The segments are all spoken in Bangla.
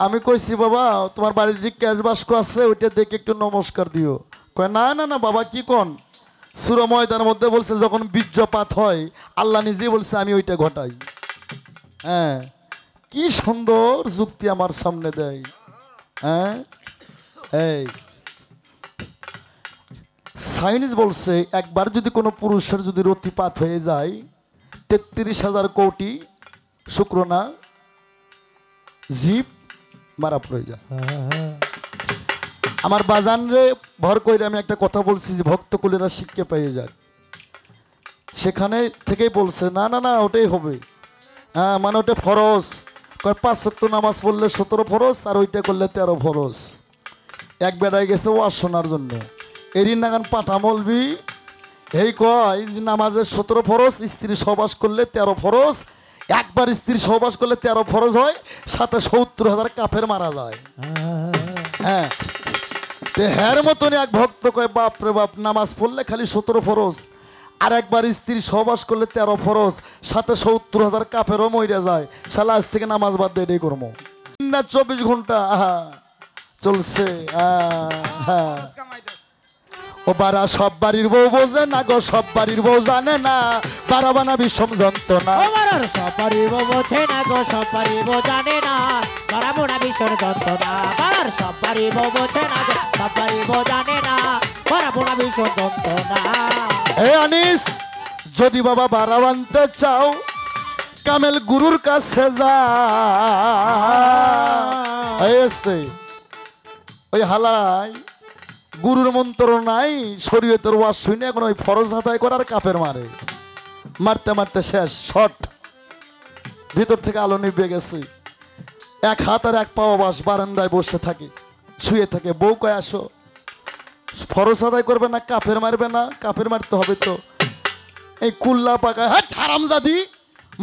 আমি কইছি বাবা তোমার বাড়ির যে ক্যাশ বাস্ক আছে ওইটা দেখে একটু নমস্কার দিও। কয় না না না বাবা কি কোন, সূরা ময়দানের মধ্যে বলছে যখন বীর্যপাত হয় আল্লাহ নিজেই বলছে আমি ওইটা ঘটাই। হ্যাঁ, কি সুন্দর যুক্তি আমার সামনে দেয়। হ্যাঁ, এই সাইন্স বলছে একবার যদি কোনো পুরুষের যদি রতিপাত হয়ে যায় ৩৩,০০০ কোটি শুক্রনা জীব মারা প্রয়োজন। আমার বাজান রে ভর করে আমি একটা কথা বলছি যে ভক্তকুলেরা শিক্ষা পেয়ে যায়, সেখানে থেকেই বলছে না না না ওটাই হবে। হ্যাঁ মানে ওটা ফরজ, কয় ৫ ওয়াক্ত নামাজ পড়লে ১৭ ফরজ আর ওইটা করলে ১৩ ফরজ। এক বেড়ায় গেছে ওয়াজ শোনার জন্য, এরই নাগান পাঠা মলবি এই কয় যে নামাজের ১৭ ফরজ, স্ত্রী সহবাস করলে ১৩ ফরজ, একবার স্ত্রী সহবাস করলে ১৩ ফরজ হয়, সাথে ৭০,০০০ কাফের মারা যায়। হ্যাঁ, হ্যার মতন এক ভক্ত কয় বাপ রে বাপ, নামাজ পড়লে খালি ১৭ ফরজ আর একবার স্ত্রী সহবাস করলে ১৩ ফরজ, সাথে ৭০,০০০ কাফেরও মইরা যায়, শালা আজ থেকে নামাজ বাদ দিয়ে এটাই করবো না। ২৪ ঘন্টা চলছে। ও বারা সব বাড়ির বউ বোঝে না গো, সব বাড়ির বউ জানে না, বারা বানা বিষম যন্ত্রণা। সব বাড়ির বউ বোঝে না গো, সব বাড়ির বউ জানে না, বারা বানা বিষম যন্ত্রণা। সব বাড়ির বউ বোঝে না গো, সব বাড়ির বউ জানে না, বারা বানা বিষম যন্ত্রণা। হে আনিস, যদি বাবা বারা বানতে চাও কামেল গুরুর কাছে যা। ওই হালাই গুরুর মন্ত্র নাই, শরীয়তের ওয়াজ শুনে এখন ওই ফরজ আদায় করার কাপের মারে, মারতে মারতে শেষ শট, ভিতর থেকে আলো নিভে গেছে, এক হাত আর এক পাও বাস, বারান্দায় বসে থাকে, শুয়ে থাকে। বউ কয় আসো, ফরজ আদায় করবে না, কাফের মারবে না, কাফের মারতে হবে তো। এই কুল্লা পাকা হ্যাঁ হারামজাদি,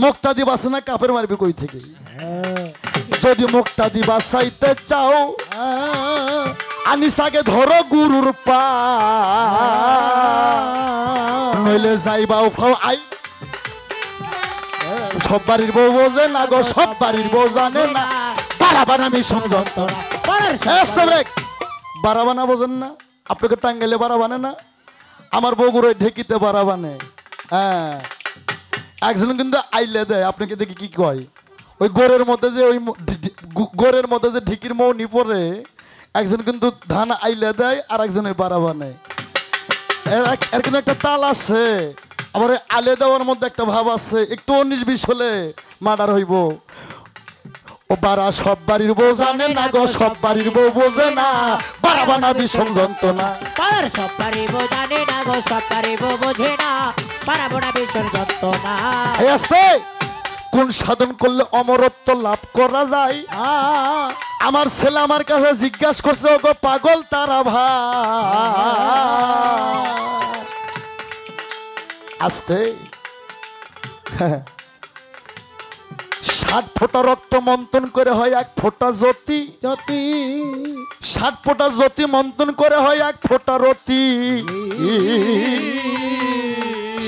মুক্তাদি বাসে না, কাফের মারবে কই থেকে? যদি মুক্তাদি বাঁচাইতে চাও আনিসাকে ধরো গুরুর পা, নইলে যাইবাও খাও আই। সব বাড়ির বউ বোঝে না গো, সব বাড়ির বউ জানে না, বারাবানা মিশন যন্ত্রণা। বারাবানা বোঝেন না? আপনাকে টাঙ্গাইলে বারাবানে না, আমার বগুড়ায় ঢেকিতে বারাবানে। হ্যাঁ, একজন কিন্তু আইলে দেয়, আপনাকে দেখি কি কয়, ওই গোড়ের মধ্যে যে ওই গোড়ের মধ্যে যে ঢিকির মৌনি পরে একজন কিন্তু ধান আইলে দেয় আর একজন ওই বারাবানে। এর কিন্তু একটা তাল আছে, আবার আলে দেওয়ার মধ্যে একটা ভাব আছে, একটু ১৯-২০ হলে মার্ডার হইব। ও বারা সব বাড়ির বউ জানে না গো, সব বাড়ির বউ বোঝে না, বারাবানা বিষম যন্ত্রণা। সব বাড়ির বউ জানে না গো, সব বাড়ির বউ বোঝে না, বারাবানা বিষম যন্ত্রণা। কোন সাধন করলে অমরত্ব লাভ করা যায়? আমার ছেলে আমার কাছে জিজ্ঞাসা করছে, ওগো পাগল তারা ভাই আস্তে ৬০ ফোঁটা রক্ত মন্থন করে হয় ১ ফোঁটা জ্যোতি, ৬০ ফোঁটা জ্যোতি মন্থন করে হয় ১ ফোঁটা রতি,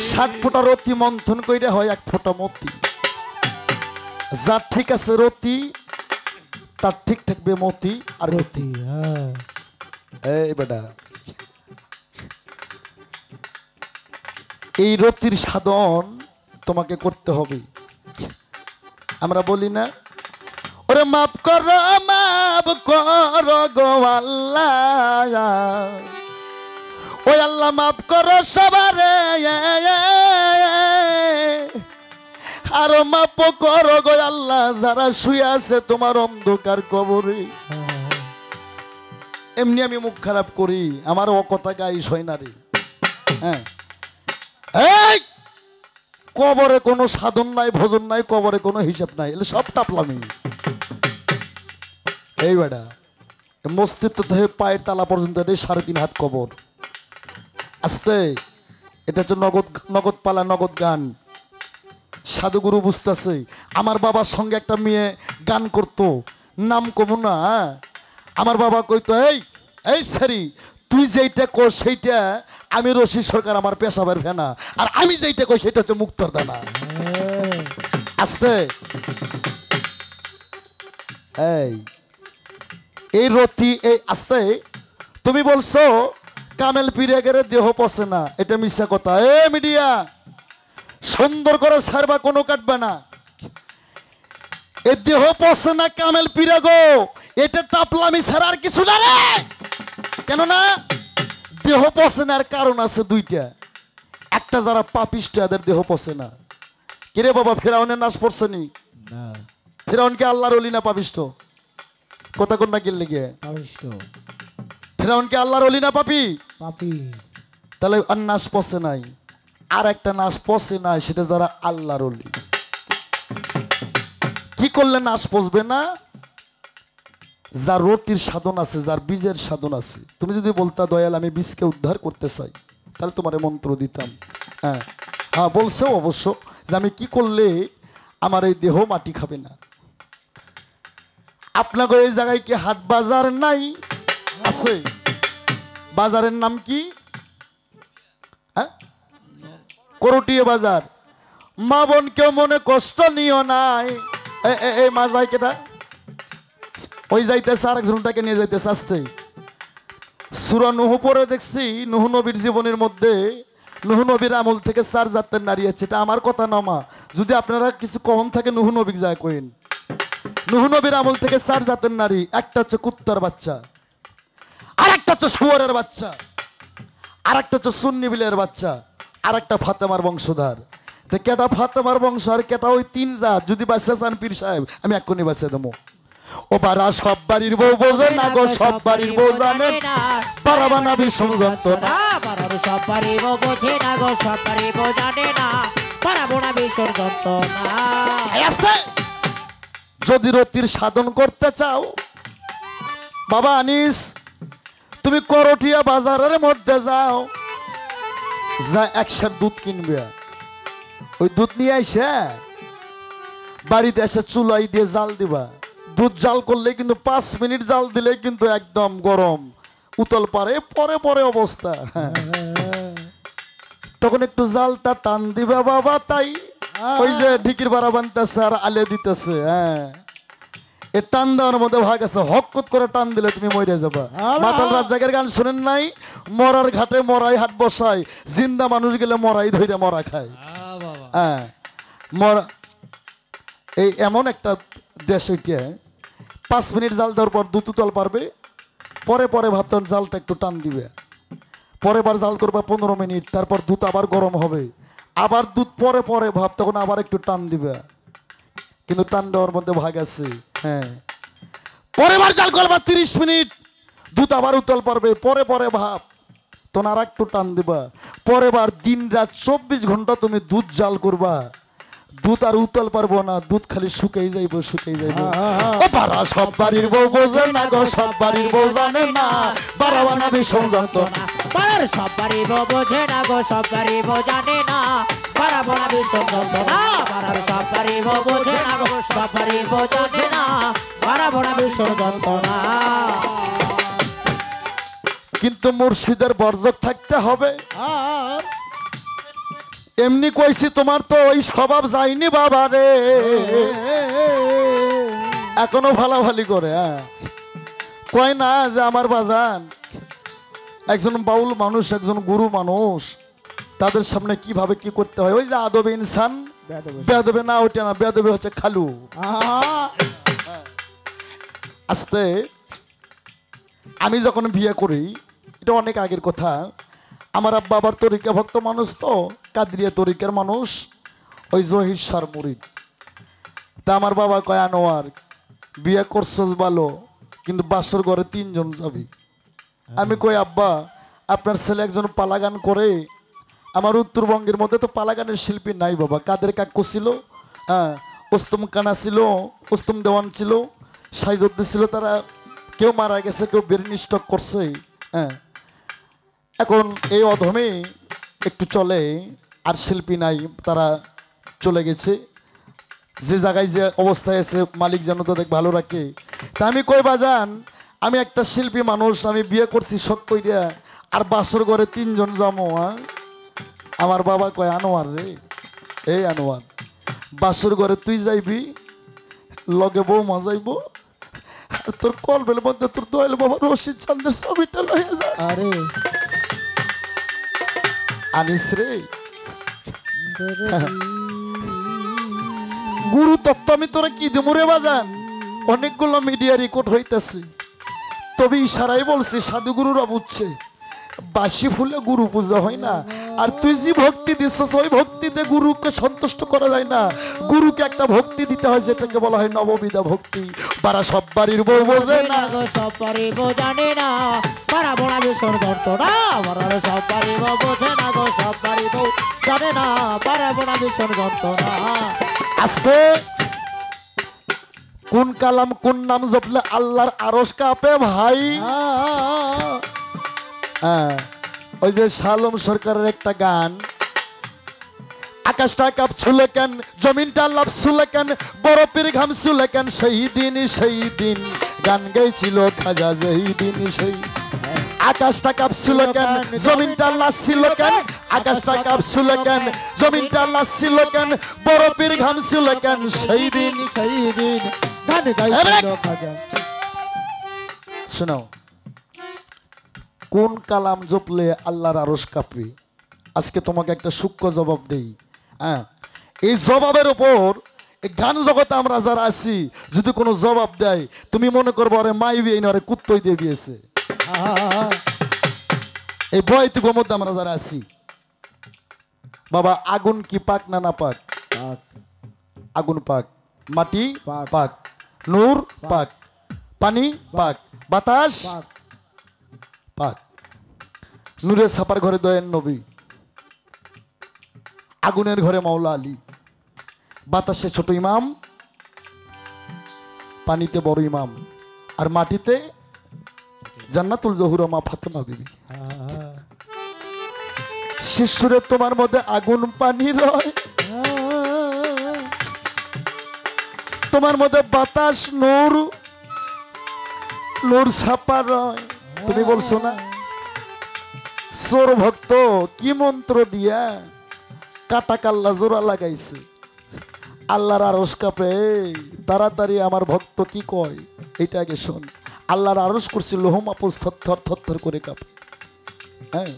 ৬০ ফোঁটা রতি মন্থন করে হয় ১ ফোঁটা মতি। যার ঠিক আছে রতি তার ঠিক থাকবে মতি আর রতি। এই বেটা, এই রতির সাধন তোমাকে করতে হবে। আমরা বলি না ওরে মাফ করো গো আল্লাহ, ওই আল্লাহ মাফ করো সবারে, আরো মাপ করো গো আল্লাহ যারা শুয়ে আছে তোমার অন্ধকার কবরে। এমনি আমি মুখ খারাপ করি, আমার ও কথা গাইস হয় না রে। হ্যাঁ, এই কবরে কোনো সাধন নাই, ভোজন নাই, কবরে কোনো হিসাব নাই, এলে সব টাপলামি। এই বেটা মস্তিত্ব থেকে পায়ের তালা পর্যন্ত এটাই ৩.৫ হাত কবর। আস্তে, এটা হচ্ছে নগদ পালা, নগদ গান। সাধুগুরু বুঝতেছে। আমার বাবার সঙ্গে একটা মেয়ে গান করতো, নাম কমু না, আমার বাবা কইতো এই সারি তুই যেইটা কর সেইটা আমি রশি সরকার আমার পেশাবের ফেনা, আর আমি যেইটা কই সেটা হচ্ছে মুক্তর দানা। আস্তে, এই এই রতি এই আস্তে তুমি বলছো কামেল পীরে গেলে দেহ পচে না, এটা মিথ্যা কথা। এ মিডিয়া সুন্দর করে সারবা, কোনো কাটবে না। এ দেহ পচে না কামেল পীরে গো, এটা টাপলামি ছাড়া আর কিছু না রে। কেননা দেহ পচে না, আর কারণ আছে দুইটা। একটা যারা পাপিষ্ট এদের দেহ পচে না। কিরে বাবা, ফেরাউনের নাশ পড়ছে নি? না ফেরাউনকে আল্লাহর ওলি না পাপিষ্ট? কথা কোন না গেলে গিয়ে পাপিষ্ট ফেরাউনকে আল্লাহর ওলি না পাপি? পাপি। তাহলে আর নাশ পচে নাই। আর একটা নাশ পচে নাই, সেটা যারা আল্লাহর ওলি। কি করলে নাশ পচবে না? যার রতির সাধন আছে, যার বীজের সাধন আছে। তুমি যদি বলতা দয়াল আমি বীজকে উদ্ধার করতে চাই, তাহলে তোমার মন্ত্র দিতাম। হ্যাঁ হ্যাঁ, বলছো অবশ্য যে আমি কি করলে আমার এই দেহ মাটি খাবে না। আপনাকে এই জায়গায় কি হাট বাজার নাই? আছে। বাজারের নাম কি? হ্যাঁ, করটিয়া বাজার। মা বোন কেউ মনে কষ্ট নিও নাই। এই মা যায় কেটা? ওই যাইতেছে, আর একজনটাকে নিয়ে যাইতেছে আসতে। সূরা নূহ পরে দেখছি, নূহ নবীর জীবনের মধ্যে নূহ নবীর আমল থেকে 4 জাতের নারী আছে। এটা আমার কথা না মা, যদি আপনারা কিছু কমন থাকে নূহ নবী যায় কইন। নূহ নবীর আমল থেকে 4 জাতের নারী। একটা হচ্ছে কুত্তার বাচ্চা, আর একটা হচ্ছে শুয়োরের বাচ্চা, আর একটা হচ্ছে সুন্নি বিলের বাচ্চা, আর একটা ফাতেমার বংশধর। তো কেটা ফাতেমার বংশ আর কেটা ওই 3 জাত। যদি বাচ্চা চান পীর সাহেব, আমি এক্ষুনি বাচ্চা দেবো। ও বারা সব বাড়ির বউ বোঝে না গো, সব বাড়ির বউ জানে না, পারাবা না বিষম যন্ত্রণা। পারার সব বাড়ির বউ বোঝে না গো, সব বাড়ির বউ জানে না, পারাবো না বিষম যন্ত্রণা। যদি রতির সাধন করতে চাও বাবা আনিস, তুমি করটিয়া বাজারের মধ্যে যাও, যা 1 সের দুধ কিনবে। ওই দুধ নিয়ে আইসা বাড়িতে এসে চুলাই দিয়ে জাল দিবা। দুধ জাল করলে কিন্তু 5 মিনিট জাল দিলে কিন্তু একদম গরম উতল পারে, পরে পরে অবস্থা। তখন একটু জালটা টান দিবা বাবা, তাই ওই যে ঢিকির বাড়া বানতেছে আর আলে দিতেছে। হ্যাঁ, এ টান দেওয়ার মধ্যে ভাগ আছে। হকত করে টান দিলে তুমি মরে যাবা। মাতাল রাজ্জাকের গান শুনেন নাই? মরার ঘাটে মরাই হাট বসায়, জিন্দা মানুষ গেলে মরাই ধরে মরা খায়। হ্যাঁ, মরা এই এমন একটা দেশ ওইটা। 5 মিনিট জাল দেওয়ার পর দুধ উতল পারবে, পরে পরে ভাবতেন জালটা একটু টান দিবে, পরে বার জাল করবা 15 মিনিট, তারপর দুধ আবার গরম হবে, আবার দুধ পরে পরে ভাব, তখন আবার একটু টান দিবে। কিন্তু টান দেওয়ার মধ্যে ভাগ আছে। হ্যাঁ, পরে বার জাল করবা 30 মিনিট, দুধ আবার উতল পারবে, পরে পরে ভাব, তখন আর একটু টান দিবা। পরে বার দিন রাত 24 ঘন্টা তুমি দুধ জাল করবা, দুধ আর উতল পারবো না, দুধ খালি শুকাই যাইব শুকাই যাইব। ও পারা সব বাড়ির বউ বোঝে না গো, সব বাড়ির বউ জানে না, বাড়াবা না বিষম যন্ত্রণা। পারার সব বাড়ির বউ বোঝে না গো, সব বাড়ির বউ জানে না, পারাবো না বিষম যন্ত্রণা। পারার সব বাড়ির বউ বোঝে না গো, সব বাড়ির বউ জানে না, পারাবো না বিষম যন্ত্রণা। কিন্তু মুর্শিদের বর্জক থাকতে হবে। এমনি কইছি, তোমার তো ওই স্বভাব যায়নি বাবা রে, এখনো ভালাভালি করে। হ্যাঁ, কয় না যে আমার বাজান একজন বাউল মানুষ, একজন গুরু মানুষ, তাদের সামনে কিভাবে কি করতে হয়। ওই যে আদবে ইনসান, বেয়াদবে না, ওইটা না, বেয়াদবে হচ্ছে খালু। আস্তে আমি যখন বিয়ে করি, এটা অনেক আগের কথা, আমার আব্বা আবার তরিকা ভক্ত মানুষ, তো কাদরিয়া তরিকার মানুষ, ওই জহির সার মুরিদ। তা আমার বাবা কয়, আনোয়ার বিয়ে করছস ভালো, কিন্তু বাসর ঘরে 3 জন যাবি। আমি কই, আব্বা আপনার ছেলে একজন পালাগান করে, আমার উত্তরবঙ্গের মধ্যে তো পালাগানের শিল্পী নাই বাবা। কাদের কাকু ছিল, হ্যাঁ, ওস্তম কানা ছিল, ওস্তম দেওয়ান ছিল, সাইজুদ্দিন ছিল, তারা কেউ মারা গেছে, কেউ বেরিনি স্টক করছে। হ্যাঁ, এখন এই অধমে একটু চলে, আর শিল্পী নাই, তারা চলে গেছে। যে জায়গায় যে অবস্থায় আছে মালিক যেন তাদের ভালো রাখে। তা আমি কই বাজান, আমি একটা শিল্পী মানুষ, আমি বিয়ে করছি শখ কইরা, আর বাসর ঘরে 3 জন জমো। আমার বাবা কয়, আনোয়ার রে, এই আনোয়ার, বাসর ঘরে তুই যাইবি, লগে বউ মজাইব, আর তোর কলবের মধ্যে তোর দয়াল বাবা রশিদ চান্দের ছবিটা লয়ে যা। আরে আনিস রে, গুরু তত্ত্ব আমি তোরা কি দেবো রে বাজান? অনেকগুলো মিডিয়া রেকর্ড হইতেছে, তবে ইশারাই বলছি, সাধুগুরুরা বুঝছে বাসি ফুলে গুরু পূজা হয় না। আর তুই যে ভক্তি দিচ্ছিস ওই ভক্তিতে গুরুকে সন্তুষ্ট করা যায় না। গুরুকে একটা ভক্তি দিতে হয় যেটাকে বলা হয় নববিধা ভক্তি। বারা সব বাড়ির বউ বোঝে না গো সব পারিব জানে না, পারা বোনা ভীষণ যন্ত্রণা। আমার সব পারিব বোঝে না গো সব পারিব জানে না, পারা বোনা ভীষণ যন্ত্রণা। আস্তে কোন কালাম কোন নাম জপলে আল্লাহর আরশ কাঁপে ভাই। হ্যাঁ, ওই যে শালম সরকারের একটা গান, আকাশটা কাঁপছিল কেন, জমিনটা লাফছিল কেন, বরফের ঘামছিল কেন, সেই দিন গান গাইছিল খাজা যেই দিন সেই। আকাশটা কাঁপছিল কেন, জমিনটা লাফছিল কেন, আকাশটা কাঁপছিল কেন, জমিনটা লাফছিল কেন, বরফের ঘামছিল কেন, সেই দিন গান গাইছিল খাজা। শোনাও, কোন কালাম জপলে আল্লাহর আরশ কাঁপে? আজকে তোমাকে একটা সূক্ষ্ম জবাব দেই। হ্যাঁ, এই জবাবের ওপর এই গান জগতে আমরা যারা আছি যদি কোনো জবাব দেয় তুমি মনে করবো আরে মাই বিয়ে না, আরে কুত্তই দিয়ে দিয়েছে। এই বয়তুকের মধ্যে আমরা যারা আছি, বাবা আগুন কি পাক না না পাক? আগুন পাক, মাটি পাক, নূর পাক, পানি পাক, বাতাস পাক। নূরের ছাপার ঘরে দয়ান নবী, আগুনের ঘরে মাওলা আলী, বাতাসে ছোট ইমাম, পানিতে বড় ইমাম, আর মাটিতে জান্নাতুল জহুরা মা ফাতেমা বিবি। শিশুরে তোমার মধ্যে আগুন পানি রয়, তোমার মধ্যে বাতাস নূর নূর ছাপা রয়। তুমি বলছো না চোর ভক্ত কি মন্ত্র দিয়া কাটা কাল্লা জোড়া লাগাইছে, আল্লাহর আরশ কাঁপে। তাড়াতাড়ি আমার ভক্ত কি কয় এইটা আগে শোন। আল্লাহর আরশ করছে লোহ মাহফুজ থরথর থরথর করে কাঁপে। হ্যাঁ,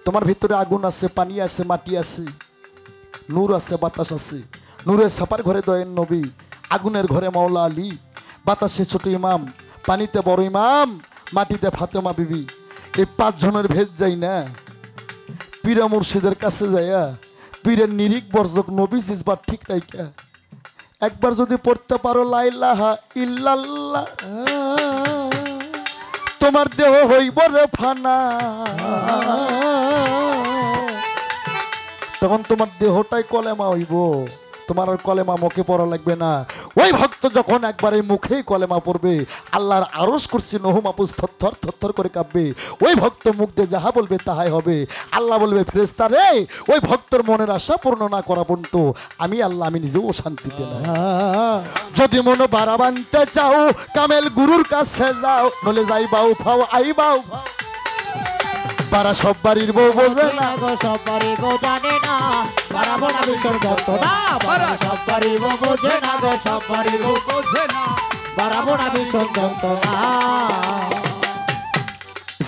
তোমার ভিতরে আগুন আছে, পানি আছে, মাটি আছে, নূর আছে, বাতাস আছে। নূরের ছাপার ঘরে দয়ান নবী, আগুনের ঘরে মাওলা আলী, বাতাসে ছোট ইমাম, পানিতে বড় ইমাম, মাটিতে ফাতেমা বিবি। এই 5 জনের ভেদ যাই না পীরা মুর্শিদের কাছে যাইয়া পীরের নিরিক বর্জক নবী জিজবার ঠিক রাইকা একবার যদি পড়তে পারো লা ইলাহা ইল্লাল্লাহ, তোমার দেহ হইব রে ফানা। তখন তোমার দেহটাই কলেমা হইব, তোমার আর কলেমা মুখে পড়া লাগবে না। ওই ভক্ত যখন একবার এই মুখেই কলেমা পড়বে, আল্লাহর আরশ করছি নহু মাহফুজ থরথর থরথর করে কাঁপবে। ওই ভক্ত মুখ দিয়ে যাহা বলবে তাহাই হবে। আল্লাহ বলবে ফেরেশতা রে, ওই ভক্তর মনের আশা পূর্ণ না করা পর্যন্ত আমি আল্লাহ আমি নিজেও শান্তিতে না। যদি মন বাড়া বানতে চাও কামেল গুরুর কাছে যাও, নলে যাই বাউ ফাও আই বাউ ফাও। পারা সব বাড়ির বউ বোঝে না গো সব পারিব জানে না, পারা বোনা ভীষণ যন্ত্রণা। পারা সব পারিব বোঝে না গো সব পারিব বোঝে না, পারা বোনা ভীষণ যন্ত্রণা।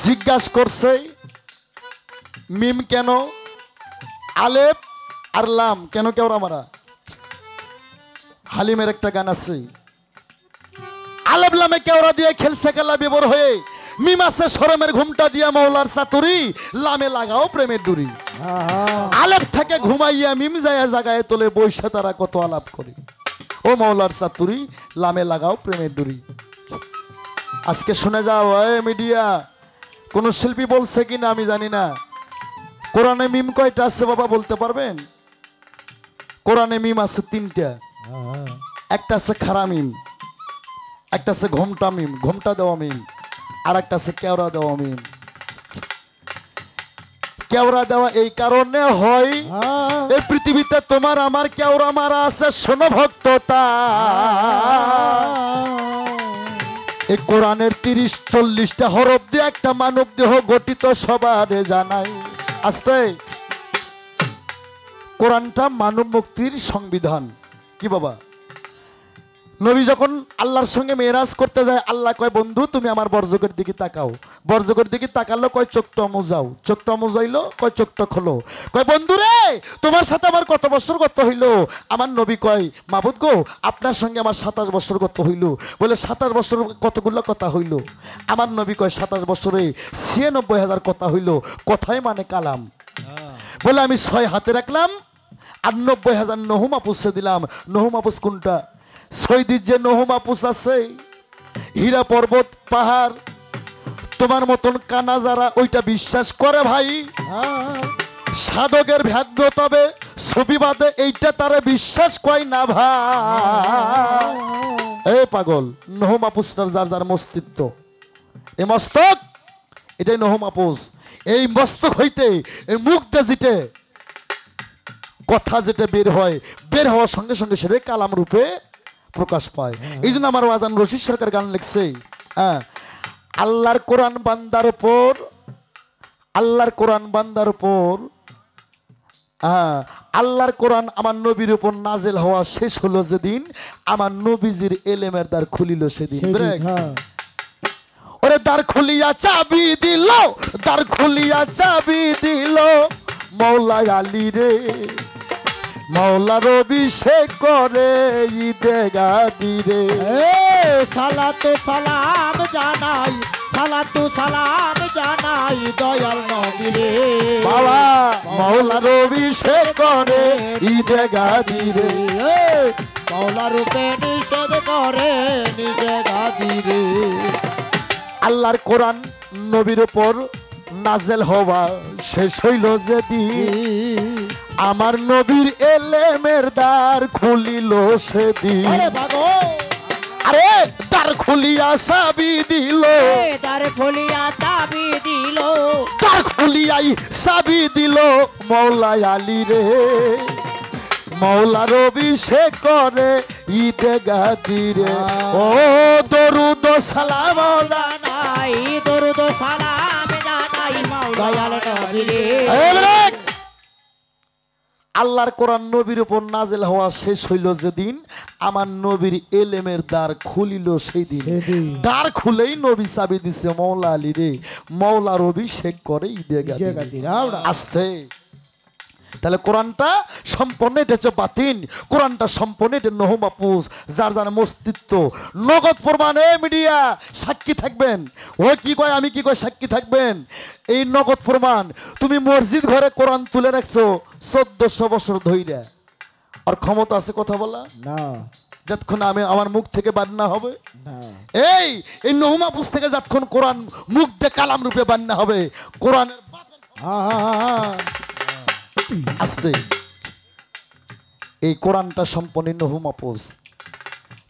জিজ্ঞাসা করছে মিম কেন, আলেপ আর লাম কেন কেওড়া মারা? হালিমের একটা গান আছে, আলেপ লামে কেওড়া দিয়ে খেলছে খেলা বিবর হয়ে, মিম আছে শরমের ঘুমটা দিয়া মৌলার চাতুরি, লামে লাগাও প্রেমের ডুরি। আলেপ থেকে ঘুমাইয়া মিম যায় জাগায় তোলে, বৈশা তারা কত আলাপ করে, ও মৌলার চাতুরি লামে লাগাও প্রেমের ডুরি। আজকে শুনে যাও মিডিয়া, কোন শিল্পী বলছে কিনা আমি জানি না, কোরআনে মিম কয়টা আছে বাবা বলতে পারবেন? কোরআনে মিম আছে 3টা। একটা আছে খারা মিম, একটা আছে ঘোমটা মিম, ঘোমটা দেওয়া মিম, আর একটা আছে কেওড়া দেওয়া মিম। কেওড়া দেওয়া এই কারণে হয় এই পৃথিবীতে তোমার আমার কেওড়া মারা আছে, শোনো ভক্তটা। এই কোরআনের 30-40টা হরফ দিয়ে একটা মানব দেহ গঠিত সবার জানাই। আস্তে, কোরআনটা মানব মুক্তির সংবিধান। কি বাবা? নবী যখন আল্লাহর সঙ্গে মেরাজ করতে যায়, আল্লাহ কয় বন্ধু তুমি আমার বর্জকের দিকে তাকাও। বর্জকের দিকে তাকালো, কয় চোখটা মুজাও। চোখটা মুজাইলো, কয় চোখটা খোলো। কয় বন্ধু রে তোমার সাথে আমার কত বছর গত হইল? আমার নবী কয় মাবুদ গো আপনার সঙ্গে আমার 27 বছর গত হইল। বলে 27 বছর কতগুলো কথা হইল? আমার নবী কয় 27 বছরে 96,000 কথা হইল। কথাই মানে কালাম। বলে আমি 6 হাতে রাখলাম আর 90,000 নহু মাহফুজে দিলাম। নহু মাহফুজ কোনটা? সৈদির যে নহু মাহফুজ আছে, হীরা পর্বত পাহাড়, তোমার মতন কানা যারা ওইটা বিশ্বাস করে ভাই, সাধকের ভ্যাদ্য তবে ছবিবাদে এইটা তারা বিশ্বাস কয় না ভাই। এই পাগল, নহু মাহফুজটার যার যার মস্তিত্ব, এই মস্তক এটাই নহু মাহফুজ। এই মস্তক হইতে এই মুখ দিয়ে যেতে কথা যেটা বের হয়, বের হওয়ার সঙ্গে সঙ্গে সেটাই কালাম রূপে প্রকাশ পায়। এই জন্য আমার ওয়াজান রশিদ সরকার গান লিখছে, হ্যাঁ, আল্লাহর কোরআন বান্দার উপর, আল্লাহর কোরআন বান্দার উপর, হ্যাঁ, আল্লাহর কোরআন আমার নবীর উপর নাজেল হওয়া শেষ হলো যেদিন আমার নবীজির এলেমের দ্বার খুলিল সেদিন। ওরে দ্বার খুলিয়া চাবি দিল, দ্বার খুলিয়া চাবি দিল মৌলা আলী রে, মৌলা রবি সে করে ঈদে গাদি রে। সালাতু সালাম জানাই, সালাতু সালাম জানাই দয়াল নবী রে। বাবা মৌলা রবি সে করে ঈদে গাদি রে, মৌলা রূপে নিষেধ করে নিজে গাদি রে। আল্লাহর কোরআন নবীর উপর নাজেল হওয়া শেষ হইল যেদিন আমার নবীর এলেমের দ্বার খুলিল সেদিন। আরে দ্বার খুলিয়া চাবি দিল, দ্বার খুলিয়া চাবি দিল, দ্বার খুলিয়াই চাবি দিল মৌলা আলী রে, মৌলা রবি সে করে ঈদে গাদি রে। ও দরুদ সালাম জানাই, দরুদ সালাম জানাই দয়াল নবী রে। আল্লাহর কোরআন নবীর উপর নাজেল হওয়া শেষ হইল যেদিন আমার নবীর এলেমের দ্বার খুলিল সেই দিন। দ্বার খুলেই নবী চাবি দিছে মৌলা আলী রে, মৌলা রবি শেখ করে ঈদে গাদি। আস্তে তাহলে কোরআনটা সম্পূর্ণ এটা হচ্ছে বাতিন, কোরআনটা সম্পূর্ণ এটা নহু মাহফুজ, যার যার মস্তিত্ব নগদ প্রমাণে মিডিয়া সাক্ষী থাকবেন। ও কি কয় আমি কি কয় সাক্ষী থাকবেন। এই নগদ প্রমাণ তুমি মসজিদ ঘরে কোরআন তুলে রাখছো 1400 বছর ধইরা, আর ক্ষমতা আছে কথা বলা না যতক্ষণ আমি আমার মুখ থেকে বান্না হবে। এই এই নহু মাহফুজ থেকে যতক্ষণ কোরআন মুখ দিয়ে কালাম রূপে বান্না হবে, কোরআনের আস্তে এই কোরআনটা সম্পূর্ণ নহু মাহফুজ।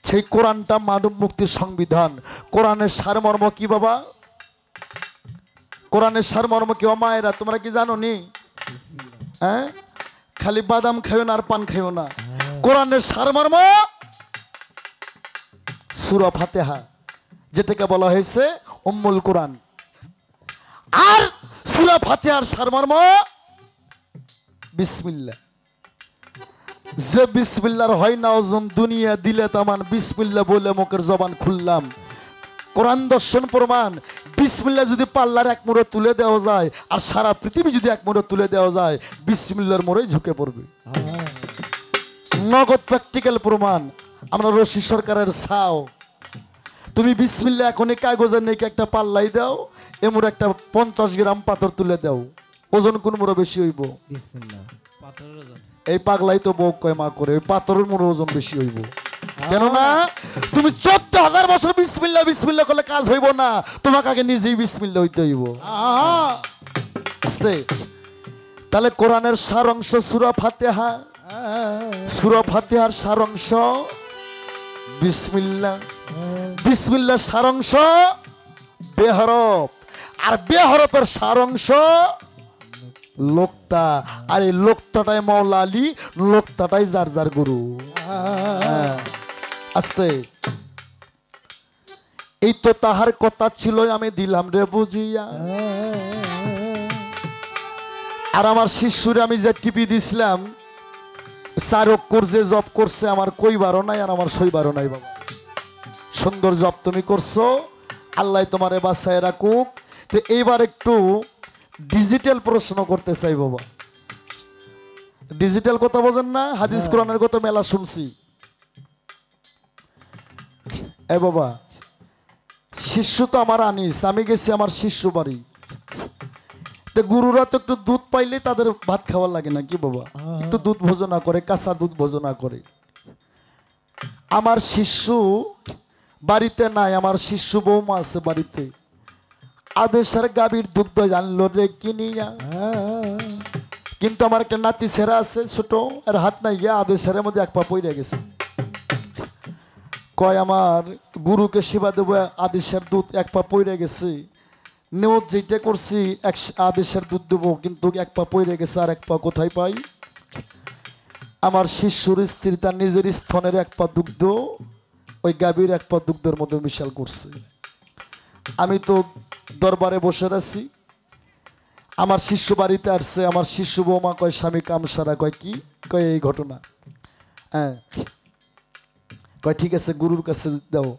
সেই কোরআনটা মানব মুক্তির সংবিধান। কোরআনের সারমর্ম কি বাবা? কোরআনের সারমর্ম কি মায়েরা তোমরা কি জানো নি? হ্যাঁ, খালি বাদাম খাইও না আর পান খাইও না। কোরআনের সারমর্ম সূরা ফাতিহা, যেটাকে বলা হয়েছে উম্মুল কোরআন। আর সূরা ফাতিহার সারমর্ম বিসমিল্লাহ। যে বিসমিল্লাহর হয় না ওজন দুনিয়া দিলে তামান, বিসমিল্লাহ বলে মুখের জবান খুললাম। কোরআন দর্শন প্রমাণ। বিসমিল্লাহ যদি পাল্লার এক মোড়ে তুলে দেওয়া যায় আর সারা পৃথিবী যদি এক মোড়ে তুলে দেওয়া যায়, বিসমিল্লাহর মোড়েই ঝুঁকে পড়বে। নগদ প্র্যাকটিক্যাল প্রমাণ। আমরা রশিদ সরকারের ছাও, তুমি বিসমিল্লাহ এখনই কাগজের নেই একটা পাল্লাই দাও, এমন একটা 50 গ্রাম পাথর তুলে দাও, ওজন কোন মোড়ে বেশি হইব? এই পাগলাই তো বউ কয় মা করে, পাথরের মোড়ে ওজন বেশি হইব। কেননা তুমি 14,000 বছর বিসমিল্লাহ বিসমিল্লাহ করলে কাজ হইব না, তোমাকে আগে নিজেই বিসমিল্লাহ হইতে হইব। আস্তে তাহলে কোরআনের সার অংশ সূরা ফাতিহা, সূরা ফাতিহার সার অংশ বিসমিল্লাহ, বিসমিল্লাহর সার অংশ বেহরফ, আর বেহরফের সার অংশ লোকতা, আর এই লোকতাটাই মৌলা আলী, লোকতাটাই যার যার গুরু। আস্তে এই তো তাহার কথা ছিল আমি দিলাম রে বুঝিয়া, আর আমার শিষ্যরে আমি যে টিপি দিছিলাম 4 অক্ষর যে জপ করছে আমার কইবারও নাই আর আমার সইবারও নাই বাবা। সুন্দর জব তুমি করছো, আল্লাহ তোমারে বাঁচায় রাখুক। তো এইবার একটু ডিজিটাল প্রশ্ন করতে চাই বাবা। ডিজিটাল কথা বোঝেন না? হাদিস কোরআনের কথা মেলা শুনছি। এ বাবা, শিষ্য তো আমার আনিস, আমি গেছি আমার শিষ্য বাড়ি। তো গুরুরা তো একটু দুধ পাইলে তাদের ভাত খাওয়ার লাগে না কি বাবা? একটু দুধ ভোজনা করে, কাঁচা দুধ ভোজনা করে। আমার শিষ্য বাড়িতে নাই, আমার শিষ্য বৌমা আছে বাড়িতে। আদেশের গাভীর দুগ্ধ জানলো রে কিনিয়া, কিন্তু আমার একটা নাতি ছেঁড়া আছে ছোট, আর হাত নাই গিয়া আদেশের মধ্যে এক পা পইরা গেছে। কয় আমার গুরুকে সেবা দেবো, আদেশের দুধ এক পা পইরা গেছে। নিয়ত যেটা করছি আদেশের দুধ দেবো, কিন্তু এক পা পইরা গেছে, আর এক পা কোথায় পাই? আমার শিষ্যর স্ত্রী তার নিজের স্তনের এক পা দুগ্ধ ওই গাভীর এক পা দুগ্ধের মধ্যে মিশাল করছে। আমি তো দরবারে বসে আছি, আমার শিষ্য বাড়িতে আসছে। আমার শিষ্য বৌমা কয় স্বামী কাম সারা। কয় কি? কয় এই ঘটনা। হ্যাঁ, কয় ঠিক আছে গুরুর কাছে দাও।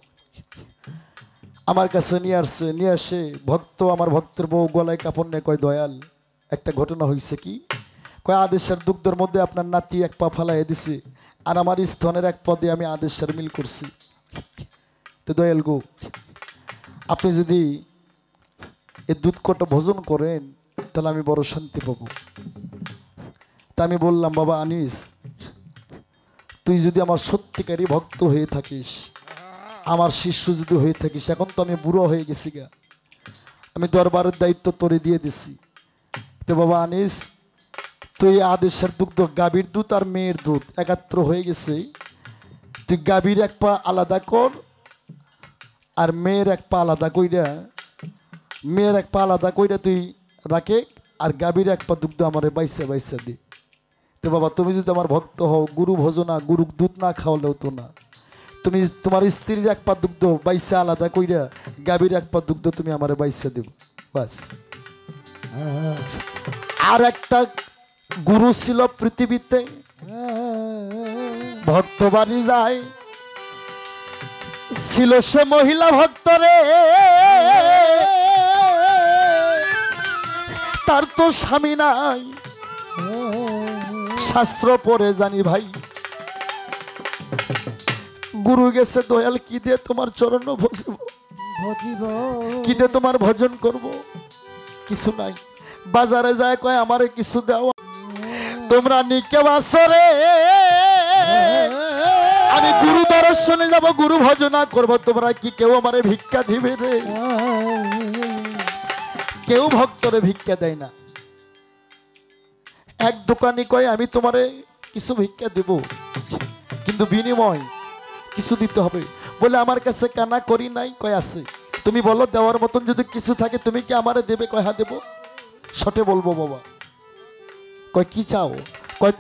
আমার কাছে নিয়ে আসছে, নিয়ে আসে ভক্ত, আমার ভক্তের বউ গলায় কাপড় নিয়ে কয় দয়াল একটা ঘটনা হয়েছে। কি? কয় আদেশের দুগ্ধের মধ্যে আপনার নাতি এক পা ফালাই দিছে, আর আমার স্তনের এক পা দিয়ে আমি আদেশের মিল করছি। তো দয়াল গো, আপনি যদি এই দুধ কটা ভোজন করেন তাহলে আমি বড় শান্তি পাবো। তা আমি বললাম বাবা আনিস, তুই যদি আমার সত্যিকারই ভক্ত হয়ে থাকিস, আমার শিষ্য যদি হয়ে থাকিস, এখন তো আমি বুড়ো হয়ে গেছি গা, আমি দরবারের দায়িত্ব তোরে দিয়ে দিছি। তো বাবা আনিস, তুই আদেশের দুগ্ধ, গাভীর দুধ আর মেয়ের দুধ একাত্র হয়ে গেছে, তুই গাভীর এক পা আলাদা কর, আর মেয়ের এক পা আলাদা কইরা, মেয়ের এক পা আলাদা কইরা তুই রাখে, আর গাভীর এক পা দুগ্ধ আমারে বাইসা বাইসা দি। তো বাবা তুমি যদি আমার ভক্ত হও, গুরু ভোজনা, গুরু দুধ না খাওয়ালেও তো না, তুমি তোমার স্ত্রীর এক পা দুগ্ধ বাইসা আলাদা কইরা গাভীর এক পা দুগ্ধ তুমি আমারে বাইসা দেব, বাস। আর একটা গুরু ছিল পৃথিবীতে, ভক্ত বাড়ি যায়, ছিল সে মহিলা ভক্ত রে, তার তো স্বামী নাই। শাস্ত্র পড়ে জানি ভাই, গুরু গেছে দয়াল কি দিয়ে তোমার চরণ ভজিব, কি দিয়ে তোমার ভজন করব? কিছু নাই। বাজারে যায় কয় আমারে কিছু দাও, তোমরা নিকে বাসরে, আমি গুরু দর্শনে যাব, গুরু ভজনা করব, তোমরা কি কেউ আমারে ভিক্ষা দিবে রে? কেউ ভক্তরে ভিক্ষা দেয় না। এক দোকানি কয় আমি তোমারে কিছু ভিক্ষা দেব, কিন্তু বিনিময় কিছু দিতে হবে। বলে আমার কাছে কানা করি নাই। কয় আছে, তুমি বলো দেওয়ার মতন যদি কিছু থাকে তুমি কি আমারে দেবে? কয় হ্যাঁ দেবো। শটে বলবো বাবা। কয় কি চাও? কয়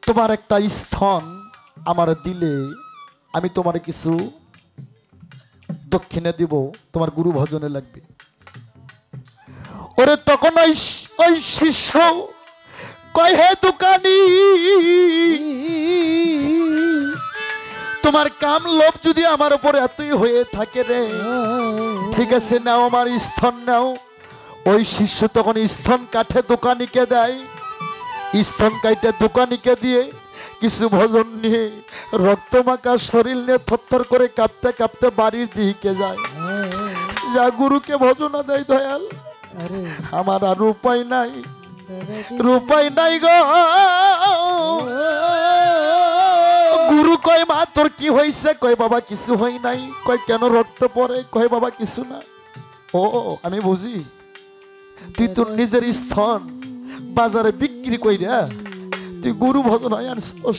তোমার একটা স্তন আমার দিলে আমি তোমার কিছু দক্ষিণে দিব, তোমার গুরু ভজনে লাগবে। ওরে তখন ওই শিষ্য কয় হে দোকানি, তোমার কাম লোভ যদি আমার উপর এতই হয়ে থাকে রে, ঠিক আছে নাও আমার স্তন নাও। ওই শিষ্য তখন স্তন কাঠে দোকানিকে দেয়, স্তন কাইটে দোকানিকে দিয়ে কিছু ভোজন নিয়ে রক্তমাখা শরীর নিয়ে থরথর করে কাঁপতে কাঁপতে বাড়ির দিকে যায়। যা গুরুকে ভজনা দেয় দয়াল, আমার আর উপায় নাই, উপায় নাই গো। গুরু কয় মা তোর কি হয়েছে? কয় বাবা কিছু হয় নাই। কয় কেন রক্ত পড়ে? কয় বাবা কিছু না। ও আমি বুঝি, তুই তোর নিজের স্তন বাজারে বিক্রি কইরা তুই গুরু ভজন হয় আনছিস,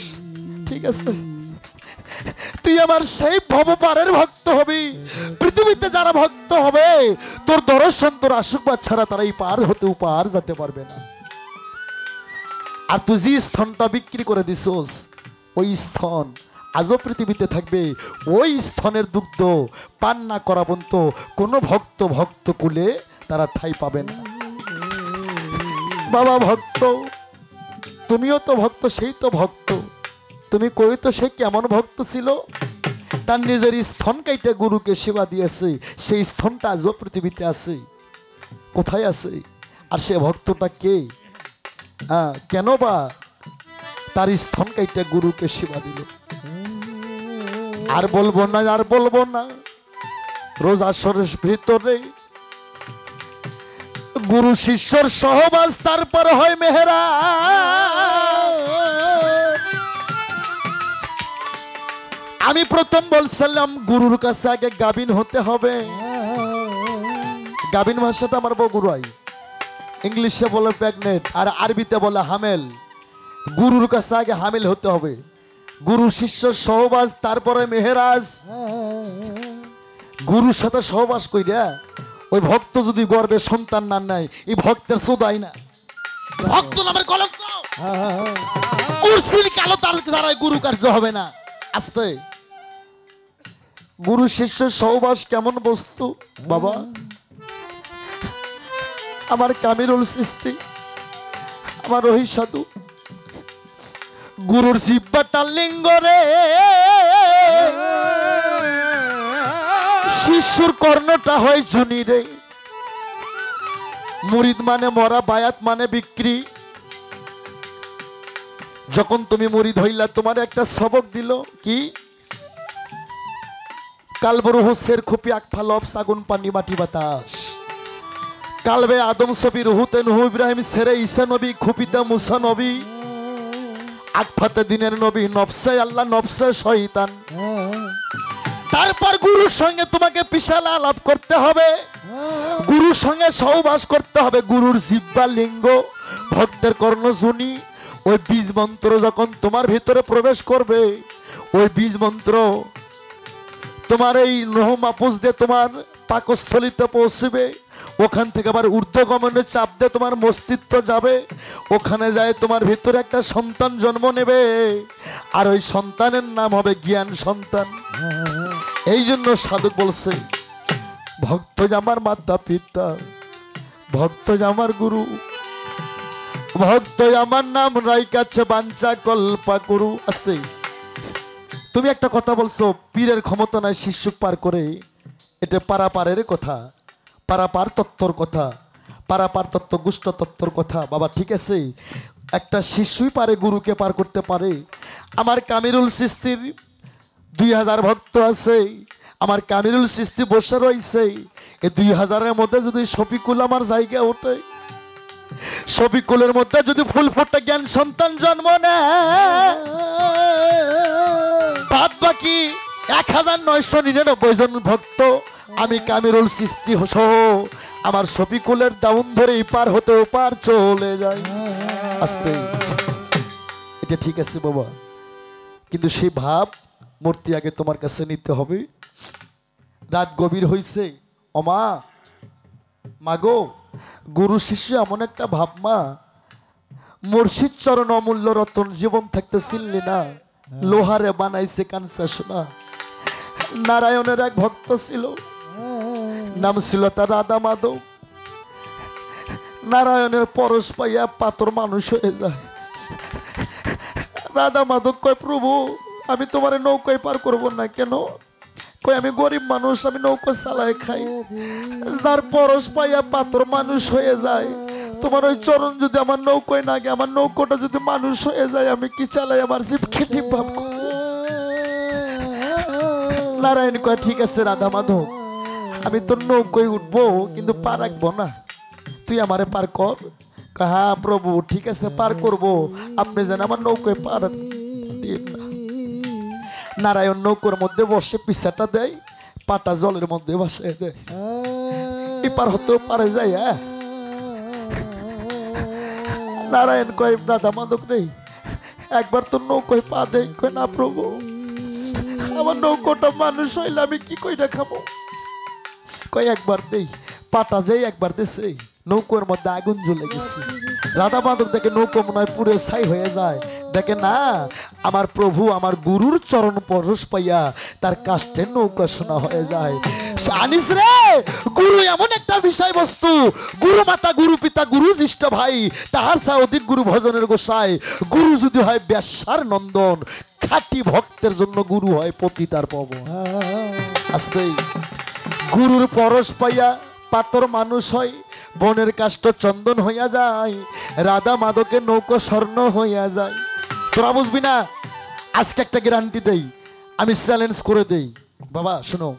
ঠিক আছে। তুই আমার সেই ভবপারের ভক্ত হবি। পৃথিবীতে যারা ভক্ত হবে তোর দর্শন, তোর আশীর্বাদ ছাড়া তারা এই পার হতে পার যেতে পারবে না। আর তুই যে স্তনটা বিক্রি করে দিছস, ওই স্তন আজও পৃথিবীতে থাকবে। ওই স্তনের দুগ্ধ পান না করা পর্যন্ত কোনো ভক্ত কুলে তারা ঠাঁই পাবে না। বাবা ভক্ত, তুমিও তো ভক্ত, সেই তো ভক্ত। তুমি কই তো সে কেমন ভক্ত ছিল, তার নিজের স্তন কাইটে গুরুকে সেবা দিয়েছে, সেই স্তনটা আজও পৃথিবীতে আছে, কোথায় আছে? আর সে ভক্তটা কে? কেন বা তার স্তন কাইটে গুরুকে সেবা দিল? আর বলবো না, আর বলবো না। রোজ আসরের ভিতরে গুরু শিষ্যর সহবাস, তারপর হয় মেহেরা। আমি প্রথম বলছিলাম গুরুর কাছে আগে গাবিন হতে হবে। গাবিন ভাষাটা আমার বগুড়াই, ইংলিশে বলে প্রেগনেন্ট, আর আরবিতে বলে হামেল। গুরুর কাছে আগে হামিল হতে হবে। গুরু শিষ্য সহবাস, তারপরে মেহেরাজ। গুরুর সাথে সহবাস কইরা ওই ভক্ত যদি গর্বে সন্তান না নেয়, এই ভক্তের চোদাই না, ভক্ত নামের কলঙ্ক। কুরসির কালো তার দ্বারা গুরু কার্য হবে না। আস্তে গুরু শিষ্য সহবাস কেমন বস্তু বাবা? আমার কামিরুল চিশতি, আমার রহি সাধু, গুরুর জিহ্বাটার লিঙ্গ রে, শিষ্যুর কর্ণটা হয় জুনি রে। মুরিদ মানে মরা, বায়াত মানে বিক্রি। যখন তুমি মুরিদ হইলা, তোমার একটা সবক দিল কি? কালবরু হুসের খুপি আকফা লব সাগুন পানি মাটি বাতাস। কালবে আদম ছবি রুহুতে নুহু ইব্রাহিম ছেড়ে ঈসা নবী, খুপিতে মুসা নবী, আকফাতে দিনের নবী, নফসে আল্লাহ নফসে শয়তান। তারপর গুরুর সঙ্গে তোমাকে পিছালা আলাপ করতে হবে, গুরুর সঙ্গে সহবাস করতে হবে। গুরুর জিহ্বা লিঙ্গ, ভক্তের কর্ণজনী। ওই বীজ মন্ত্র যখন তোমার ভিতরে প্রবেশ করবে, ওই বীজ মন্ত্র তোমার এই নহ মাপুস দিয়ে তোমার পাকস্থলিতে পৌঁছবে। ওখান থেকে আবার ঊর্ধ্বগমনের চাপ দিয়ে তোমার মস্তিষ্ক যাবে, ওখানে যায় তোমার ভিতরে একটা সন্তান জন্ম নেবে, আর ওই সন্তানের নাম হবে জ্ঞান সন্তান। এই জন্য সাধক বলছে, ভক্ত আমার মাতা পিতা, ভক্ত আমার গুরু, ভক্ত আমার নাম রাইকাছে বাঞ্চা কল্পা করু। আস্তে তুমি একটা কথা বলছো, পীরের ক্ষমতা নাই শিষ্য পার করে। এটা পারাপারের কথা, পারাপার তত্ত্বর কথা, পারাপার তত্ত্ব, গুষ্ঠ তত্ত্বর কথা। বাবা ঠিক আছে, একটা শিষ্যই পারে গুরুকে পার করতে পারে। আমার কামিরুল চিশতির 2000 ভক্ত আছে, আমার কামিরুল চিশতি বসে রয়েছে। এই 2000-এর মধ্যে যদি শফিকুল আমার জায়গা ওঠে, শফিকুলের মধ্যে যদি ফুল ফোটে জ্ঞান সন্তান জন্ম নেয়, বাদ বাকি 1999 জন ভক্ত আমি কামিরুল চিশতি সহ আমার শফিকুলের দাউন ধরে পার হতে পার চলে যায়। আস্তে এটা ঠিক আছে বাবা, কিন্তু সেই ভাব মূর্তি আগে তোমার কাছে নিতে হবে। রাত গভীর হইছে, ওমা মাগো, গুরু শিষ্য এমন একটা ভাব মা, মুর্শিদ চরণ অমূল্য রতন, জীবন থাকতে চিনলি না, লোহারে বানাইছে কাঞ্চা সোনা। নারায়ণের এক ভক্ত ছিল, নাম ছিল তার রাধা মাধব। নারায়ণের পরশ পাইয়া পাথর মানুষ হয়ে যায়। রাধা মাধব কয়, প্রভু আমি তোমার নৌকায় পার করবো না কেন? কই আমি গরিব মানুষ, আমি নৌকা চালায় খাই। যার পরশ পাইয়া পাথর মানুষ হয়ে যায়, তোমার ওই চরণ যদি আমার নৌকায় না গে, আমার নৌকোটা যদি মানুষ হয়ে যায়, আমি কি চালাই? আমার জীব খেটি ভাব। নারায়ণ কয়, ঠিক আছে রাধা মাধব, আমি তোর নৌকায় উঠবো, কিন্তু পার রাখবো না, তুই আমারে পার কর। হ্যাঁ প্রভু ঠিক আছে, পার করব, আপনি যেন আমার নৌকায় পার দিন না। নারায়ণ নৌকার মধ্যে বসে পিছাটা দেয়, পাটা জলের মধ্যে বসায় দেয়, পার হতেও পারে যায়। হ্যাঁ নারায়ণ কয়, রাধা মাধব নেই, একবার তোর নৌকায় পা দেয়। কয় না প্রভু, আমার নৌকোটা মানুষ হইলে আমি কি কইরা খাবো? কয় একবার দেই। পাটা যাই একবার দিছে, নৌকোর মধ্যে আগুন জ্বলে গেছে। রাধা মাধব দেখে নৌকো মনে হয় পুরো ছাই হয়ে যায়। দেখে না, আমার প্রভু আমার গুরুর চরণ পরশ পাইয়া তার কাষ্ঠের নৌকা সোনা হয়ে যায়। জানিস রে, গুরু এমন একটা বিষয়বস্তু, গুরু মাতা, গুরু পিতা, গুরু জ্যেষ্ঠ ভাই, তাহার চা অধিক গুরু ভজনের গোসাই। গুরু যদি হয় বেশ্যার নন্দন, খাঁটি ভক্তের জন্য গুরু হয় পতিতার পবন। আস্তে গুরুর পরশ পাইয়া পাতর মানুষ হয়, বনের কাষ্ঠ চন্দন হইয়া যায়, রাধা মাধকে নৌকো স্বর্ণ হইয়া যায়। তোরা বুঝবি না, আজকে একটা গ্যারান্টি দেই, আমি চ্যালেঞ্জ করে দেই। বাবা শোনো,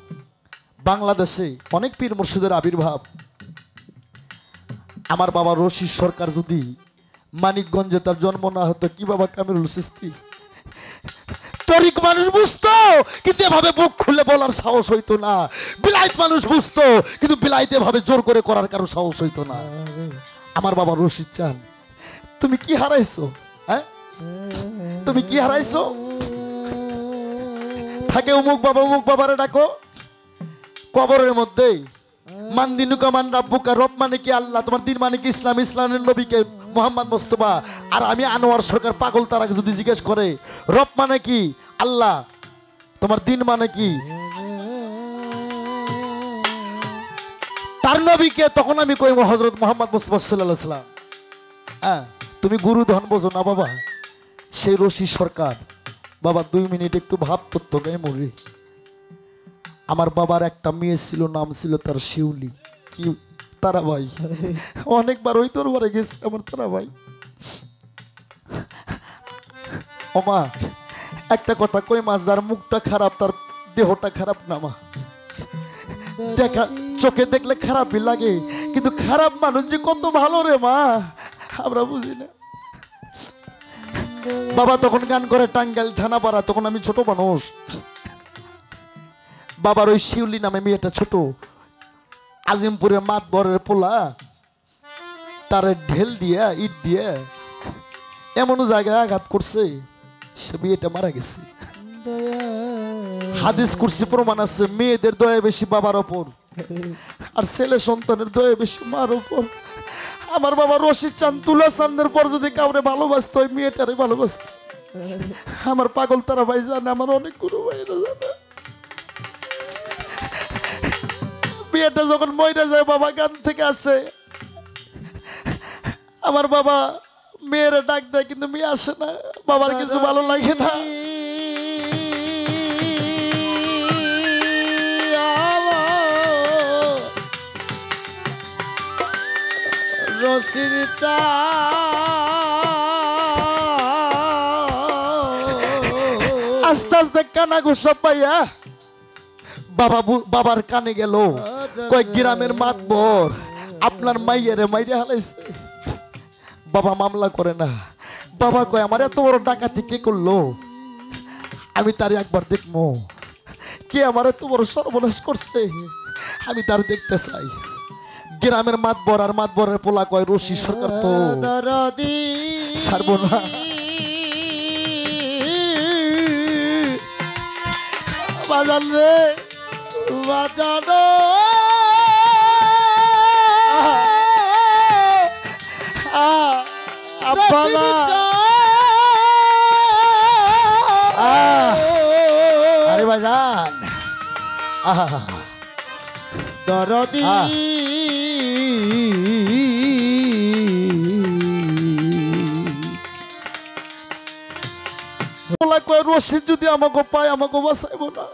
বাংলাদেশে অনেক পীর মুর্শিদের আবির্ভাব। আমার বাবা রশিদ সরকার যদি মানিকগঞ্জে তার জন্ম না হতো, কি বাবা কামিরুল চিশতি তরিক মানুষ বুঝতো, কিন্তু এভাবে বুক খুলে বলার সাহস হইতো না। বিলাইত মানুষ বুঝতো, কিন্তু বিলাইতে ভাবে জোর করে করার কারো সাহস হইতো না। আমার বাবা রশিদ চান, তুমি কি হারাইছো? হ্যাঁ, তুমি কি হারাইছো? থাকে উমুক বাবারে ডাকো, কবরের মধ্যে মান দিনুকা মান রাব্বুকা, রব মানে কি আল্লাহ, তোমার দিন মানে কি ইসলাম, ইসলামের নবীকে মোহাম্মদ মোস্তফা। আর আমি আনোয়ার সরকার পাগল তারা যদি জিজ্ঞেস করে রব মানে কি আল্লাহ, তোমার দিন মানে কি তার নবীকে, তখন আমি কই হযরত মুহাম্মদ মুস্তাফা সাল্লাল্লাহু আলাইহি সাল্লাম। হ্যাঁ, তুমি গুরু ধন বোঝো না বাবা। সেই রশিদ সরকার বাবা 2 মিনিট একটু ভাব করতো গায়ে মরি। আমার বাবার একটা মেয়ে ছিল, নাম ছিল তার শিউলি। কি তারা ভাই, অনেকবার ওই দরবারে গেছে আমার তারা ভাই। ওমা একটা কথা কই মা, যার মুখটা খারাপ তার দেহটা খারাপ না মা। দেখা চোখে দেখলে খারাপই লাগে, কিন্তু খারাপ মানুষ যে কত ভালো রে মা, আমরা বুঝি না। বাবা তখন গান করে টাঙ্গাইল থানাপাড়া, তখন আমি ছোট মানুষ। বাবার ওই শিউলি নামে মেয়েটা ছোট, আজিমপুরের মাতবরের পোলা, তার ঢেল দিয়ে ইট দিয়ে এমন জায়গায় আঘাত করছে, সে মেয়েটা মারা গেছে। হাদিস কুরসি প্রমাণ আছে, মেয়েদের দয়া বেশি বাবার ওপর, আর ছেলে সন্তানের দয়া বেশি মার ওপর। আমার বাবা রশিদ চান তুলা চান্দের পর যদি কাউরে ভালোবাসতো, ওই মেয়েটারে ভালোবাসতো। আমার পাগল তারা ভাই জানে, আমার অনেক গুরু ভাইরা জানে। মেয়েটা যখন মইরা যায়, বাবা গান থেকে আসে, আমার বাবা মেয়েরা ডাক দেয়, কিন্তু মেয়ে আসে না। বাবার কিছু ভালো লাগে না। রশিদ চা আস্তে আস্তে কানা ঘুষা পাইয়া বাবার কানে গেল, কয়েক গ্রামের মাতবর আপনার মাইয়ারে মাইরে হালাইছে। বাবা মামলা করে না। বাবা কয় আমার এত বড় ডাকাতি কে করলো, আমি তার একবার দেখবো, কে আমার এত বড় সর্বনাশ করছে, আমি তার দেখতে চাই। গ্রামের মাতবর আর মাতবরের পোলা কয় রশিদ সরকার তো ছাড়বো না। বাজান রে বাজানো আরে বাজান দরদি রশিদ যদি আমাকে পায়, আমাকে বাঁচাইব না।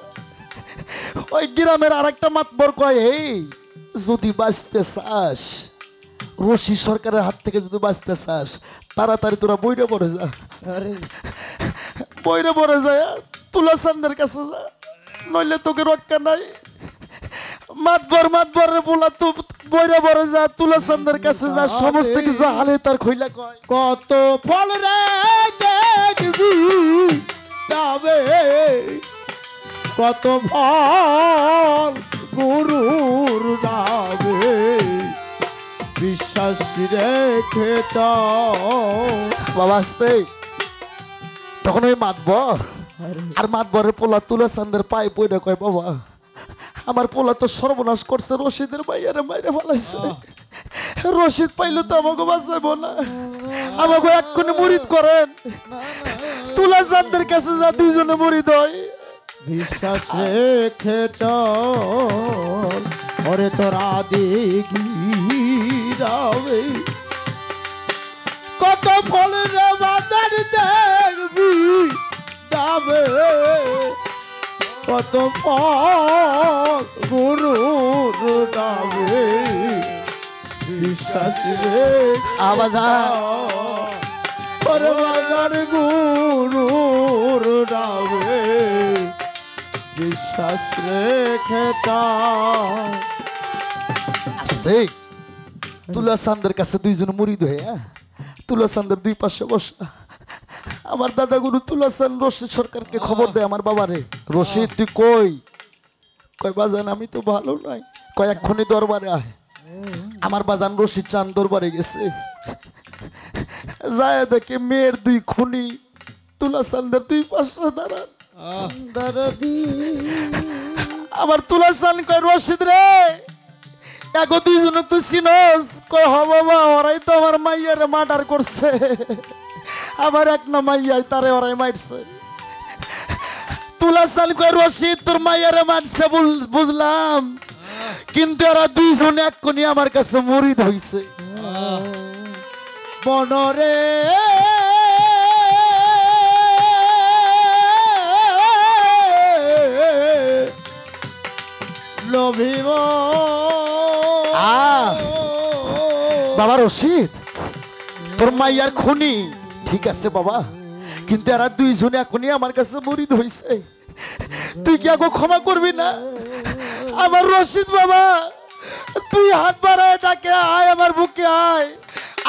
ওই গ্রামের আর একটা মাতবর কয়, এই যদি বাঁচতে চাস, রশিদ সরকারের হাত থেকে যদি বাঁচতে চাস, তাড়াতাড়ি তোরা বইরে পড়ে যা, বইরে পড়ে যায়, তুলা চান্দের কাছে যা, নইলে তোকে রক্ষা নাই। মাতবরের বলা তো বইরে পড়ে যা, তুলা চান্দের কাছে যা, সমস্ত কিছু হালে তার খইলা কয়। কত ফল রে দেখবি যাবে, কত ফল গুরুর যাবে, বিশ্বাস রেখে বাবা আসতে। তখন ওই মাতবর আর মাতবরের পোলা তুলা চান্দের পায়ে পড়ে কয়, বাবা আমার পোলা তো সর্বনাশ করছে, রশিদের মাইয়ারে মাইরে ফেলাইছে, রশিদ পাইলে তো আমাকে বাঁচাবো না, আমাকে এক্ষুনি মুরিদ করেন, তুলা চান্দের কাছে যা, দুইজনে মুরিদ হয়। বিশ্বাস রেখে চল, ওরে তোরা দেখি যাবে, কত ফল রে বাজার দেখবি নামে কত ফল গুরুর নামে বিশ্বাস রে আবাদা পরবাদার গুরুর নামে বিশ্বাস রেখে চায় আস্তে তুলা চান্দের কাছে দুইজন মুরিদ হয়ে তুলা চান্দের দুই পাশে বসা আমার দাদা গুরু তুলা চান রশিদ সরকারকে খবর দেয় আমার বাবারে রশিদ তুই কই কয় বাজান আমি তো ভালো নাই কয় এক্ষুনি দরবারে আয় আমার বাজান রশিদ চান দরবারে গেছে যায় দেখে মেয়ের দুই খুনি তুলা চান্দের দুই পাশে দাঁড়ান আমার তুলা চান কয় রশিদ রে এগো দুইজন তুই চিনস কয় হ বাবা ওরাই তো আমার মাইয়ারে মার্ডার করছে আমার এক না মাইয়াই তারে ওরাই মারছে তুলা চান কয় রশিদ তোর মাইয়ারে মারছে বুঝলাম কিন্তু এরা দুইজন এক কোনি আমার কাছে মুরিদ হইছে বনরে লোভিব বাবা রশিদ তোর মাইয়ার খুনি ঠিক আছে বাবা কিন্তু এরা দুইজনে এখনই আমার কাছে মুরিদ হইছে তুই কি আগে ক্ষমা করবি না আমার রশিদ বাবা তুই হাত বাড়ায় ডাকে আয় আমার বুকে আয়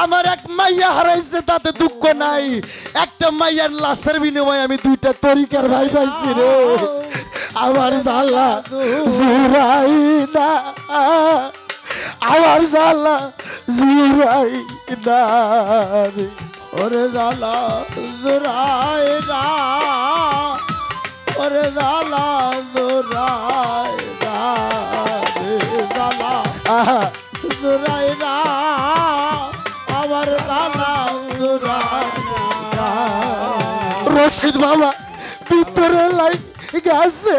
আমার এক মাইয়া হারাইছে তাতে দুঃখ নাই একটা মাইয়ার লাশের বিনিময়ে আমি দুইটা তরিকার ভাই পাইছি রে আমার জালা জুরাই না আমার জালা জুরাই না রে ওরে জালা জুরাই না ওরে জালা জুরাই না রে জালা জুরাই না আমার জালা জুরাই না রশিদ বাবা ভিতরে লাই গেছে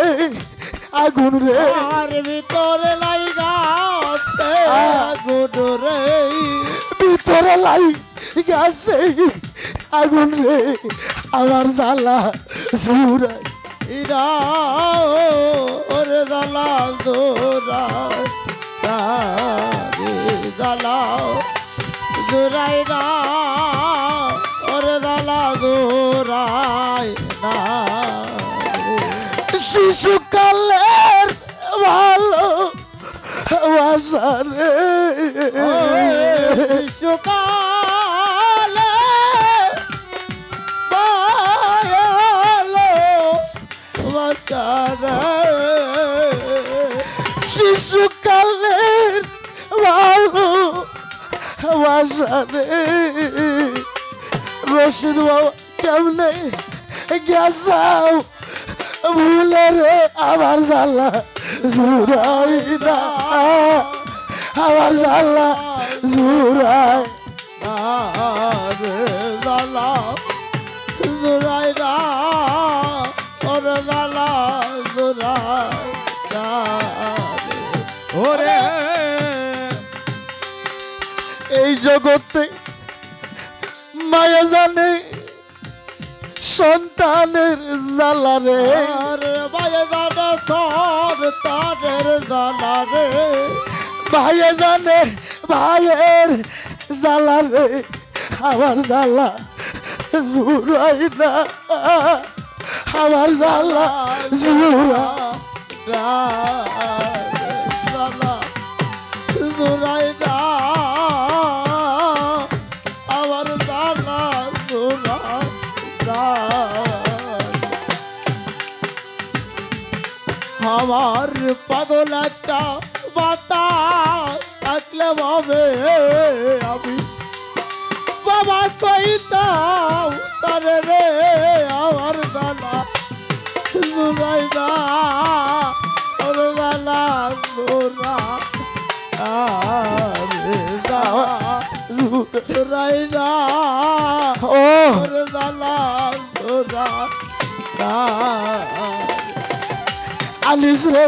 আগুন রে আর ভিতরে লাই গেছে আগুন রে ভিতরে লাই গেছে আগুন রে আমার জালা জুরাই ইরা ওরে জালা জুরাই না রে জালা জুরাই না ওরে জালা জুরাই না শিশুকালের ভালো বাসারে শিশুকালে ভালো বাসারে শিশুকালের ভালো বাসারে রশিদ বাবা কেমনে গেছাও ভুলে রে আমার জালা জুরাই না আমার জালা জুরাই রে জালা জুরাই না ওরে জালা জুরাই না ওরে এই জগতে মায়া জানে সন্তানের জালা রে আরে মায়া জানে সন্তানের জালা রে ভাইয়ে জানে ভাইয়ের জালা রে আমার জালা জুরাই না আমার জালা জুরা জালা জুরাই না আমার জালা জুরাই না আমার পাগল একটা বাতা থাকলে ভাবে আমি বাবা কইতাম তারে রে আমার দাদা জুরাই না ওর দাদা জুরা জুরাই না ওর দাদা জুরা আনিস রে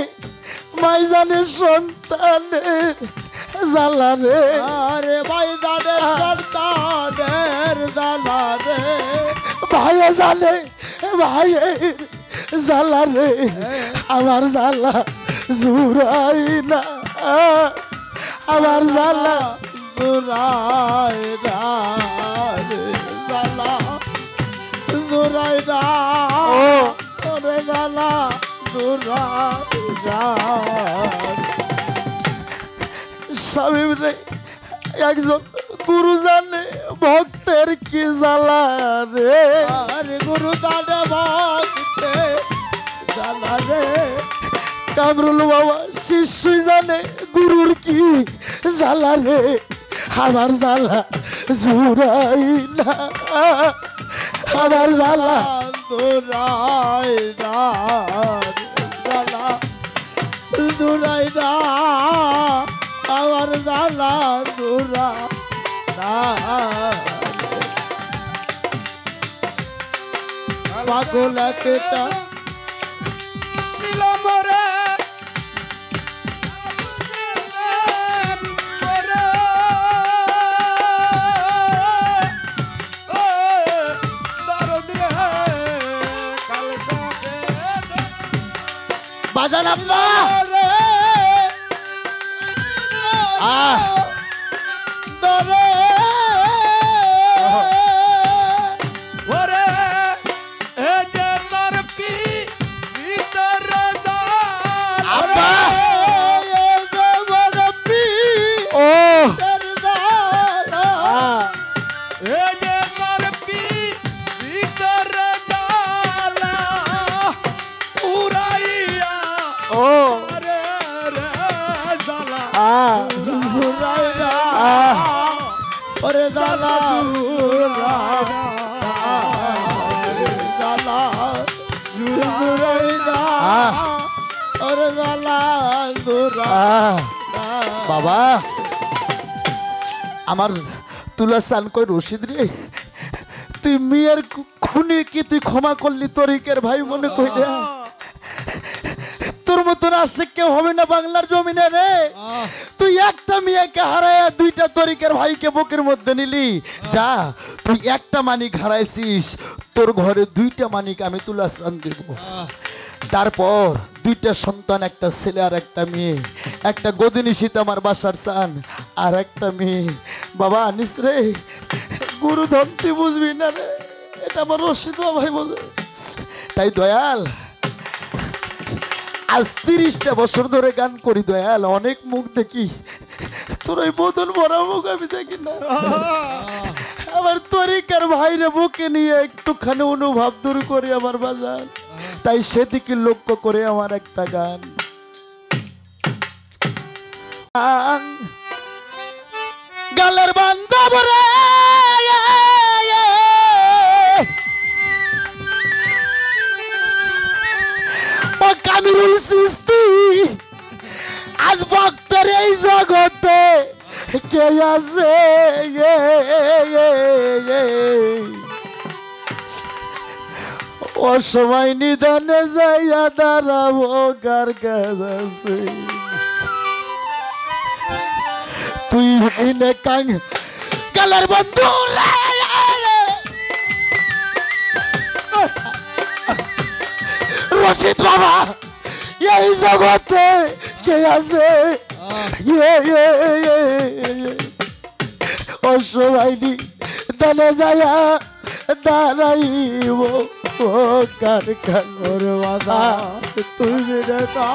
মাইজানের সন্তানের জালা রে আরে ভাইজানের সন্তানের জালা রে ভাইয়ে জানে ভাই জ্বালা রে আমার জ্বালা জুড়াই না আমার জ্বালা জুড়াই না জ্বালা জুড়াই না ওরে জ্বালা জুড়াই না স্বামী রে একজন গুরু জানে ভক্তের কি জ্বালা রে আরে গুরু জানে ভক্তের জ্বালা রে কামরুল বাবা শিষ্যই জানে গুরুর কি জ্বালা রে আমার জ্বালা জুড়াই না আমার জ্বালা জুড়াই না জ্বালা জুড়াই না আমার জ্বালা জুড়া না পাগল একটা ছিল মরে বাজান আব্বা দরে ওরে এ যে তোর পি ভিতর যা আব্বা এ যে মোর পি ও তোর জালা এ যে মোর পি ভিতর জালা উড়াইয়া ও রে রে জালা উড়াইয়া ওরে জালা জালা ওরে জালা বাবা আমার তুলা চান কই রশিদ রে তুই মেয়ের খুনি কি তুই ক্ষমা করলি তরিকের ভাই মনে কই দে তোর মতন আসে কেউ হবে না বাংলার জমিনে রে তুই একটা মেয়েকে হারায় দুইটা তরিকের ভাইকে বুকের মধ্যে নিলি যা তুই একটা মানিক হারাইছিস তোর ঘরে দুইটা মানিক আমি তুলা চান দেব তারপর দুইটা সন্তান একটা ছেলে আর একটা মেয়ে একটা গদিনী শীত আমার বাসার চান আর একটা মেয়ে বাবা আনিস রে গুরু ধন তুই বুঝবি না রে এটা আমার রশিদ ভাই বোঝে তাই দয়াল আজ 30টা বছর ধরে গান করি দয়াল অনেক মুখ দেখি তোর ওই বদন ভরা মুখ আমি দেখি না আমার তরিকার ভাইরে বুকে নিয়ে একটুখানি অনুভব দূর করি আমার বাজার তাই সেদিকে লক্ষ্য করে আমার একটা গান গালের বান্ধব রে ও কামিরুল সিস্তি আজ ভক্তের এই জগতে কে আছে ও সময় নিদানে যাইয়া দাঁড়াবো কার কাছে তুই ভিনে কাং গালের বন্ধু রে রশিদ বাবা এই জগতে কে আছে অসহায়নি দানে যায়া দাঁড়াইব ও কার কাছে বাবা তুই দেখা